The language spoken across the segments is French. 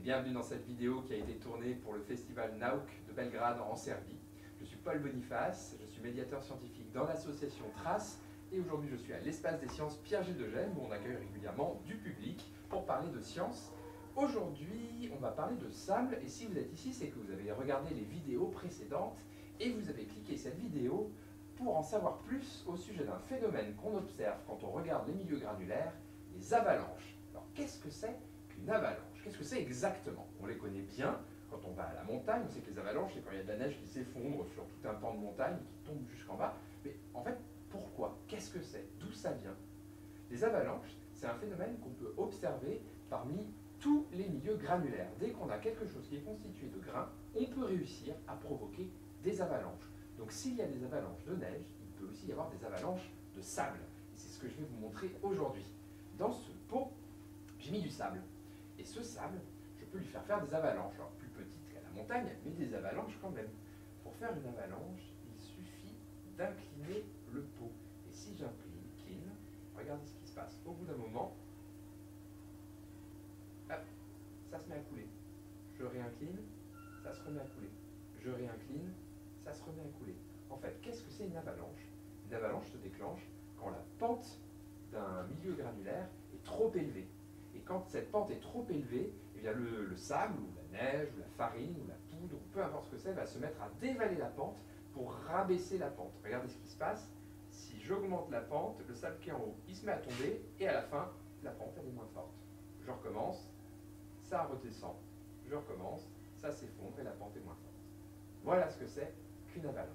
bienvenue dans cette vidéo qui a été tournée pour le festival Nauk de Belgrade en Serbie. Je suis Paul Boniface, je suis médiateur scientifique dans l'association Trace et aujourd'hui je suis à l'Espace des Sciences Pierre-Gilles de Gênes où on accueille régulièrement du public pour parler de sciences. Aujourd'hui, on va parler de sable et si vous êtes ici, c'est que vous avez regardé les vidéos précédentes et vous avez cliqué cette vidéo pour en savoir plus au sujet d'un phénomène qu'on observe quand on regarde les milieux granulaires, les avalanches. Alors qu'est-ce que c'est qu'une avalanche? Qu'est-ce que c'est exactement? On les connaît bien quand on va à la montagne, on sait que les avalanches, c'est quand il y a de la neige qui s'effondre sur tout un pan de montagne, qui tombe jusqu'en bas. Mais en fait, pourquoi? Qu'est-ce que c'est? D'où ça vient? Les avalanches, c'est un phénomène qu'on peut observer parmi tous les milieux granulaires. Dès qu'on a quelque chose qui est constitué de grains, on peut réussir à provoquer des avalanches. Donc s'il y a des avalanches de neige, il peut aussi y avoir des avalanches de sable. Et c'est ce que je vais vous montrer aujourd'hui. Dans ce pot, j'ai mis du sable. Et ce sable, je peux lui faire des avalanches. Alors plus petites qu'à la montagne, mais des avalanches quand même. Pour faire une avalanche, il suffit d'incliner le pot. Et si j'incline, regardez ce qui se passe. Au bout d'un moment, hop, ça se met à couler. Je réincline, ça se remet à couler. Je réincline, ça se remet à couler. En fait, qu'est-ce que c'est une avalanche? Une avalanche se déclenche quand la pente d'un milieu granulaire est trop élevée. Et quand cette pente est trop élevée, eh bien le sable, ou la neige, ou la farine, ou la poudre, ou peu importe ce que c'est, va se mettre à dévaler la pente pour rabaisser la pente. Regardez ce qui se passe. Si j'augmente la pente, le sable qui est en haut, il se met à tomber, et à la fin, la pente, elle est moins forte. Je recommence, ça redescend, je recommence, ça s'effondre, et la pente est moins forte. Voilà ce que c'est qu'une avalanche.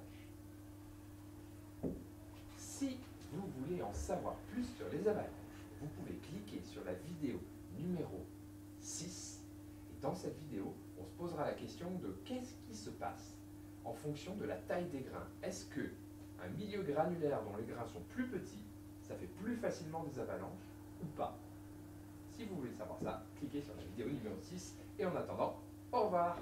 Si vous voulez en savoir plus sur les avalanches, vous pouvez cliquer sur la vidéo numéro 6. Et dans cette vidéo, on se posera la question de qu'est-ce qui se passe en fonction de la taille des grains. Est-ce qu'un milieu granulaire dont les grains sont plus petits, ça fait plus facilement des avalanches ou pas? Si vous voulez savoir ça, cliquez sur la vidéo numéro 6. Et en attendant, au revoir!